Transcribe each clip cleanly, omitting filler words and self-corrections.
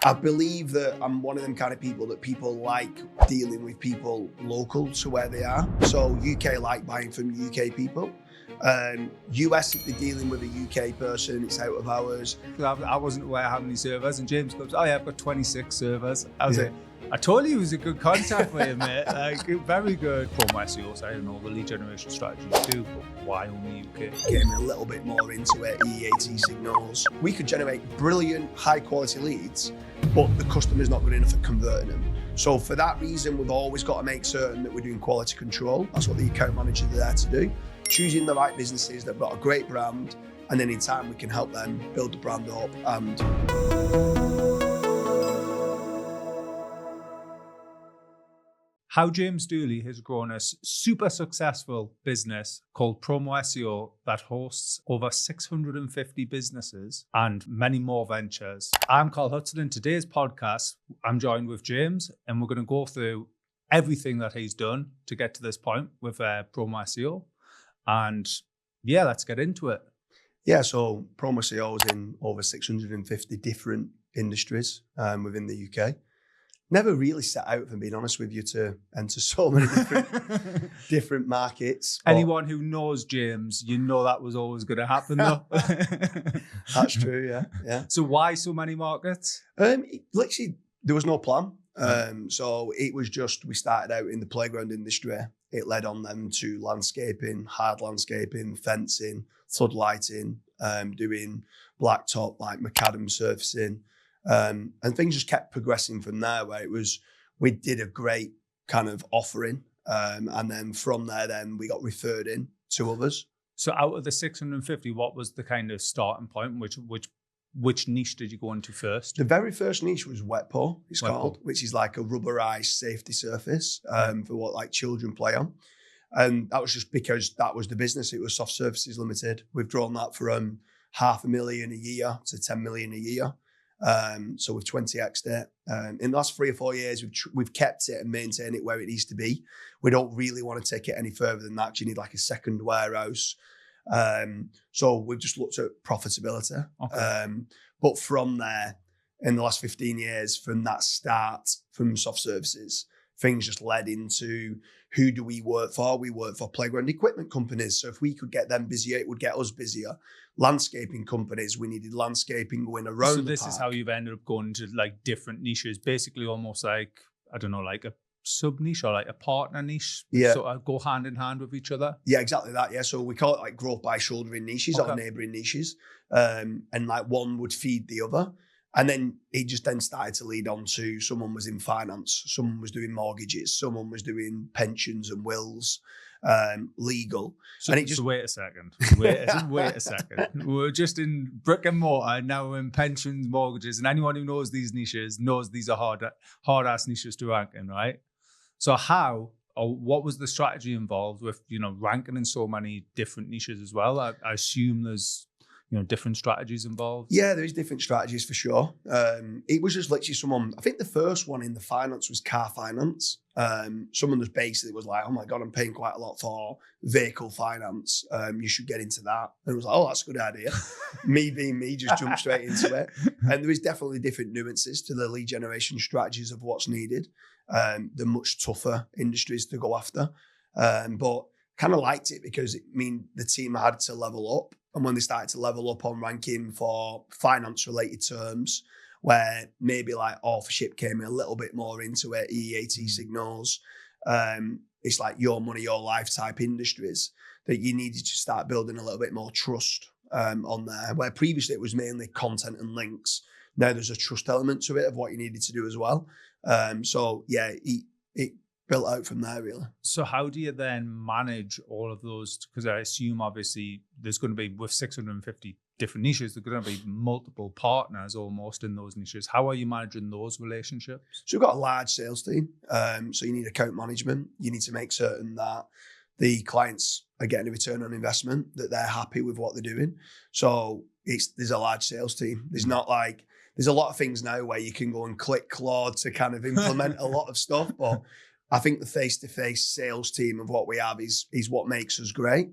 I believe that I'm one of them kind of people that people like dealing with people local to where they are. So UK like buying from UK people. US, if they're dealing with a UK person, it's out of hours. I wasn't aware how many servers, and James goes, "Oh yeah, I've got 26 servers." I was like, I told you he was a good contact for you, mate. Like, very good. Promo SEO side and all the lead generation strategies too, but why only UK? Getting a little bit more into it, EAT signals. We could generate brilliant, high quality leads, but the customer's not good enough at converting them. So for that reason, we've always got to make certain that we're doing quality control. That's what the account managers are there to do. Choosing the right businesses that have got a great brand, and then in time we can help them build the brand up. And how James Dooley has grown a super successful business called Promo SEO that hosts over 650 businesses and many more ventures. I'm Karl Hudson. In today's podcast, I'm joined with James, and we're going to go through everything that he's done to get to this point with Promo SEO. And yeah, let's get into it. Yeah, so Promo SEO is in over 650 different industries within the UK. Never really set out, if I'm being honest with you, to enter so many different markets. Anyone who knows James, you know that was always going to happen, though. That's true, yeah. So why so many markets? Literally, there was no plan. So it was just, we started out in the playground industry. It led on then to landscaping, hard landscaping, fencing, floodlighting, doing blacktop, like macadam surfacing. And things just kept progressing from there, where we did a great kind of offering. And then from there, then we got referred in to others. So out of the 650, what was the kind of starting point? Which niche did you go into first? The very first niche was wet paw, it's Wet called, paw. which is like a rubberized safety surface for what like children play on. And that was just because that was the business. It was Soft Surfaces Limited. We've grown that from $500,000 a year to 10 million a year. So we've 20x'd it. In the last 3 or 4 years, we've kept it and maintained it where it needs to be. We don't really want to take it any further than that. You need like a second warehouse. So we've just looked at profitability. Okay. But from there, in the last 15 years, from that start, from Soft Services, things just led into who do we work for? We work for playground equipment companies. So if we could get them busier, it would get us busier. Landscaping companies, we needed landscaping going around. So this is how you've ended up going into like different niches, basically almost like, I don't know, like a sub niche or like a partner niche. Yeah. Sort of go hand in hand with each other. Yeah, exactly that. Yeah. So we call it like growth by shouldering niches or neighbouring niches. And like one would feed the other. And then it just then started to lead on to someone was in finance, someone was doing mortgages, someone was doing pensions and wills, legal. So, and it just so wait a second. Wait a second. We're just in brick and mortar, now we're in pensions, mortgages, and anyone who knows these niches knows these are hard ass niches to rank in, right? So how or what was the strategy involved with, ranking in so many different niches as well? I assume there's different strategies involved. Yeah, there is different strategies for sure. It was just literally someone, I think the first one in the finance was car finance. Someone was basically was like, oh my God, I'm paying quite a lot for vehicle finance. You should get into that. And it was like, oh, that's a good idea. Me being me, just jumped straight into it. And there is definitely different nuances to the lead generation strategies of what's needed. They're much tougher industries to go after. But kind of liked it because the team had to level up. And when they started to level up on ranking for finance-related terms, where maybe like authorship came a little bit more into it, EAT signals, it's like your money, your life type industries, that you needed to start building a little bit more trust on there, where previously it was mainly content and links. Now there's a trust element to it of what you needed to do as well. So yeah, it built out from there, really. So how do you then manage all of those? Because I assume obviously there's going to be, with 650 different niches, there's going to be multiple partners almost in those niches. How are you managing those relationships? So we've got a large sales team. So you need account management. You need to make certain that the clients are getting a return on investment, that they're happy with what they're doing. So there's a large sales team. There's not like, there's a lot of things now where you can go and click Claude to kind of implement a lot of stuff, but I think the face-to-face sales team of what we have is what makes us great.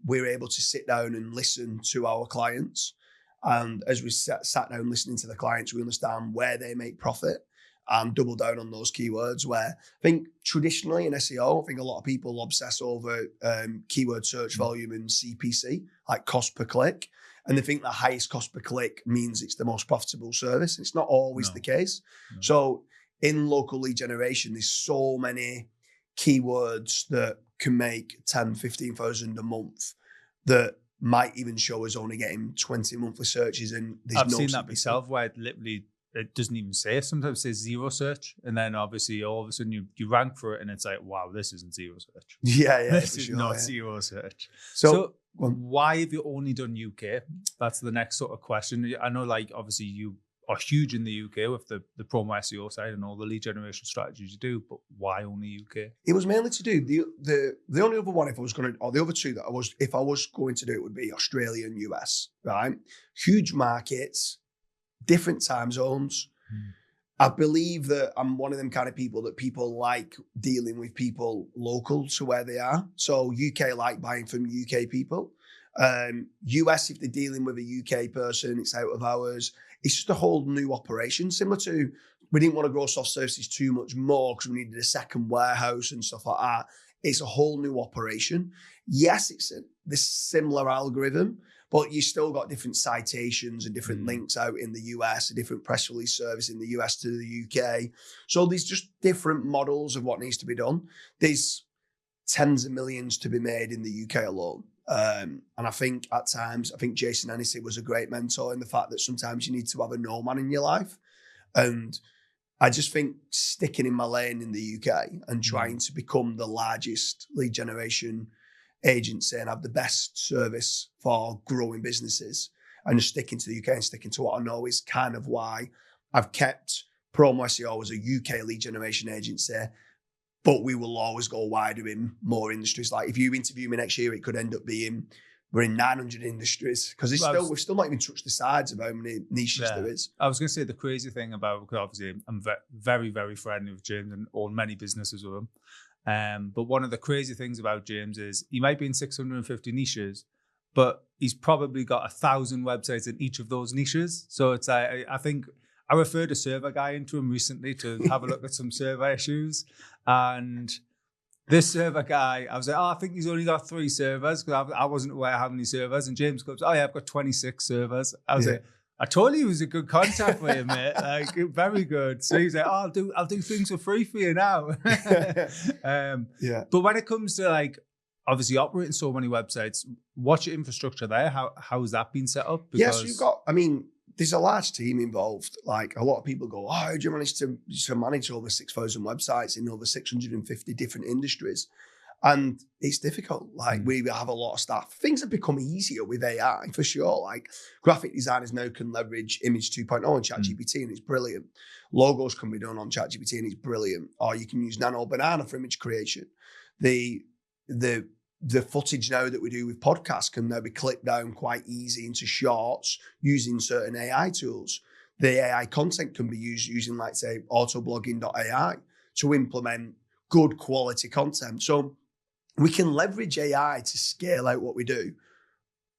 We're able to sit down and listen to our clients And as we sat down listening to the clients, we understand where they make profit and double down on those keywords. Where I think traditionally in SEO, I think a lot of people obsess over keyword search volume and CPC, like cost per click. And they think the highest cost per click means it's the most profitable service. It's not always the case. No. So in local lead generation, there's so many keywords that can make 10, 15,000 a month that might even show us only getting 20 monthly searches. And I've seen that myself where it doesn't even say. Sometimes it says zero search. And then obviously all of a sudden you rank for it and it's like, wow, this isn't zero search. Yeah, this is not zero search. So why have you only done UK? That's the next sort of question. I know like obviously you are huge in the UK with the promo SEO side and all the lead generation strategies you do, but why only UK? It was mainly to do the only other one if I was going to, or the other two that if I was going to do it would be Australia and US, right? Huge markets, different time zones. I believe that I'm one of them kind of people that people like dealing with people local to where they are. So UK like buying from UK people. US, if they're dealing with a UK person, it's out of hours. It's just a whole new operation, similar to, we didn't want to grow soft services too much more because we needed a second warehouse and stuff like that. It's a whole new operation. Yes, it's this similar algorithm, but you still got different citations and different links out in the US, a different press release service in the US to the UK. So there's just different models of what needs to be done. There's tens of millions to be made in the UK alone. And I think at times, Jason Hennessy was a great mentor in the fact that sometimes you need to have a no man in your life. And I just think sticking in my lane in the UK and trying to become the largest lead generation agency and have the best service for growing businesses and just sticking to the UK and sticking to what I know is kind of why I've kept Promo SEO as a UK lead generation agency. But we will always go wider in more industries. Like if you interview me next year, it could end up being we're in 900 industries because we've still not even touched the sides of how many niches there is. I was going to say the crazy thing about, because obviously I'm very, very friendly with James and own many businesses with him. But one of the crazy things about James is he might be in 650 niches, but he's probably got 1,000 websites in each of those niches. So it's I think I referred a server guy into him recently to have a look at some server issues. And this server guy, I was like, I think he's only got 3 servers because I wasn't aware how many servers. And James goes, oh yeah, I've got 26 servers. I was like, I told you he was a good contact for you, mate. Like, very good. So he's like, I'll do things for free for you now. But when it comes to like, obviously operating so many websites, what's your infrastructure there? How's that been set up? Because so you've got, there's a large team involved. Like a lot of people go, how do you manage to manage over 6,000 websites in over 650 different industries? And it's difficult. Like we have a lot of staff. Things have become easier with AI for sure. Like graphic designers now can leverage Image 2.0 on ChatGPT and it's brilliant. Logos can be done on ChatGPT and it's brilliant. Or you can use Nano Banana for image creation. The footage now that we do with podcasts can now be clipped down quite easy into shorts using certain AI tools. The AI content can be used using, like, say, autoblogging.ai to implement good quality content. So we can leverage AI to scale out what we do.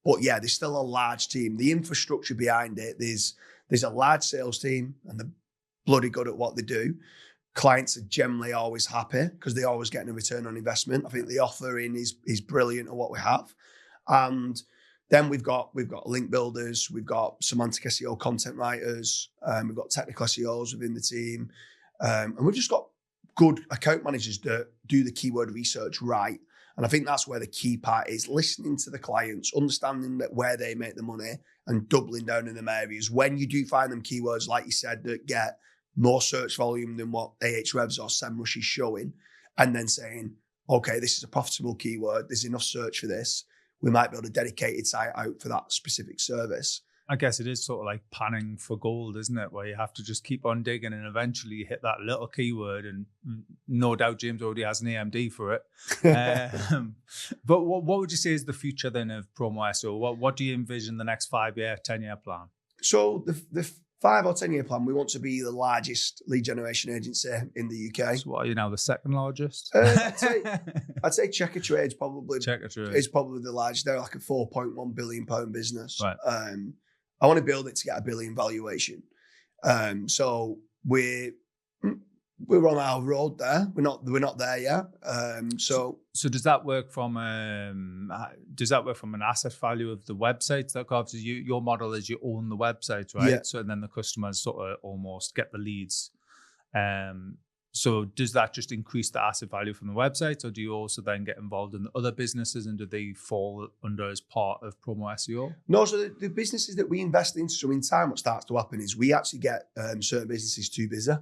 But yeah, there's still a large team. The infrastructure behind it, there's a large sales team and they're bloody good at what they do. Clients are generally always happy because they're always getting a return on investment. I think the offering is brilliant at what we have. And then we've got link builders, we've got semantic SEO content writers, we've got technical SEOs within the team. And we've just got good account managers that do the keyword research right. And I think that's where the key part is, listening to the clients, understanding that where they make the money and doubling down in them areas. When you do find them keywords, like you said, that get more search volume than what Ahrefs or SEMrush is showing, and then saying, okay, this is a profitable keyword, there's enough search for this, we might build a dedicated site out for that specific service. I guess it is sort of like panning for gold, isn't it? Where you have to just keep on digging and eventually you hit that little keyword, and no doubt James already has an AMD for it. But what would you say is the future then of Promo SEO? What do you envision the next 5-year, 10-year plan? So the 5 or 10-year plan, we want to be the largest lead generation agency in the UK. So what are you now, the second largest? I'd say Checkatrade is probably the largest. They're like a £4.1 billion business. Right. I want to build it to get a billion valuation. So we're on our road there. We're not there yet. So does that work from an asset value of the websites? That obviously your model is you own the websites, right? Yeah. So then the customers sort of almost get the leads. So does that just increase the asset value from the websites, or do you also then get involved in other businesses, and do they fall under as part of promo SEO? No, so the businesses that we invest into, so in time what starts to happen is we actually get certain businesses too busy.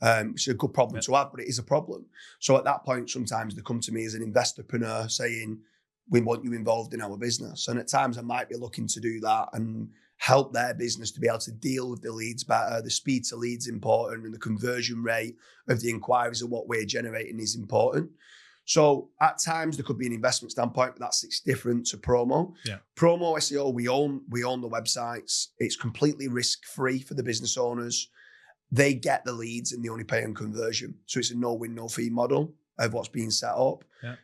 Which is a good problem to have, but it is a problem. So at that point, sometimes they come to me as an investorpreneur saying, we want you involved in our business. And at times I might be looking to do that and help their business to be able to deal with the leads better. The speed to leads important, and the conversion rate of the inquiries of what we're generating is important. So at times there could be an investment standpoint, but it's different to promo. Yeah. Promo SEO, we own the websites. It's completely risk-free for the business owners. They get the leads and they only pay on conversion. So it's a no-win, no-fee model of what's being set up. Yeah.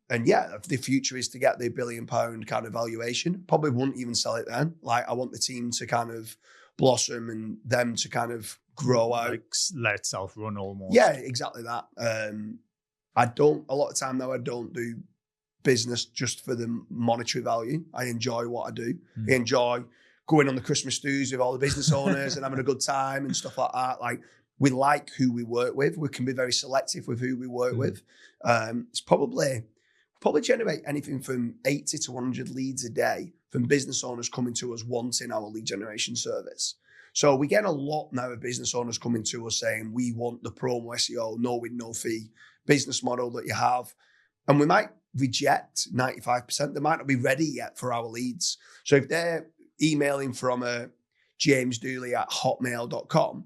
The future is to get the £1 billion kind of valuation. Probably wouldn't even sell it then. Like, I want the team to kind of blossom and them to kind of grow out. Like let itself run almost. Yeah, exactly that. A lot of time now, I don't do business just for the monetary value. I enjoy what I do. I enjoy going on the Christmas stews with all the business owners and having a good time and stuff like that. Like, we like who we work with. We can be very selective with who we work with. It's probably generate anything from 80 to 100 leads a day from business owners coming to us wanting our lead generation service. So we get a lot now of business owners coming to us saying, we want the promo SEO, no win, no fee business model that you have. And we might reject 95%. They might not be ready yet for our leads. So if they're emailing from a James Dooley at hotmail.com,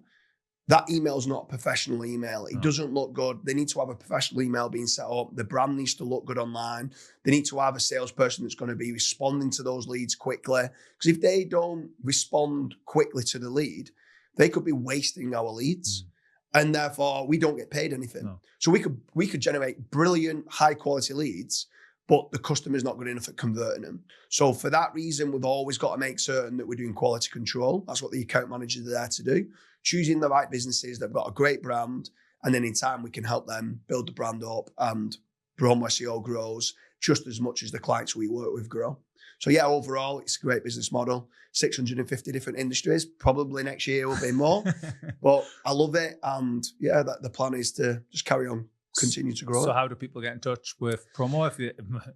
that email is not a professional email. It doesn't look good. They need to have a professional email being set up. The brand needs to look good online. They need to have a salesperson that's going to be responding to those leads quickly. Because if they don't respond quickly to the lead, they could be wasting our leads. And therefore, we don't get paid anything. No. So we could generate brilliant, high quality leads, but the customer's not good enough at converting them. So for that reason, we've always got to make certain that we're doing quality control. That's what the account managers are there to do. Choosing the right businesses that have got a great brand, and then in time we can help them build the brand up, and promo SEO grows just as much as the clients we work with grow. So yeah, overall, it's a great business model. 650 different industries. Probably next year will be more, but I love it. And yeah, the plan is to just carry on, continue to grow. So how do people get in touch with promo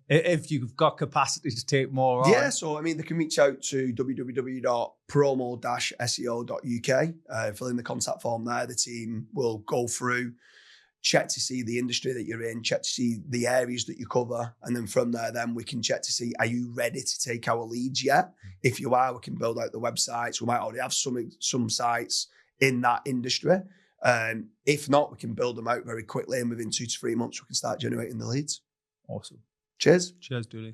if you've got capacity to take more on? Yeah, so I mean, they can reach out to www.promo-seo.uk, fill in the contact form there. The team will go through, check to see the industry that you're in, check to see the areas that you cover. And then from there, then we can check to see, are you ready to take our leads yet? If you are, we can build out the websites. We might already have some sites in that industry. If not, we can build them out very quickly, and within 2 to 3 months, we can start generating the leads. Awesome. Cheers. Cheers, Dooley.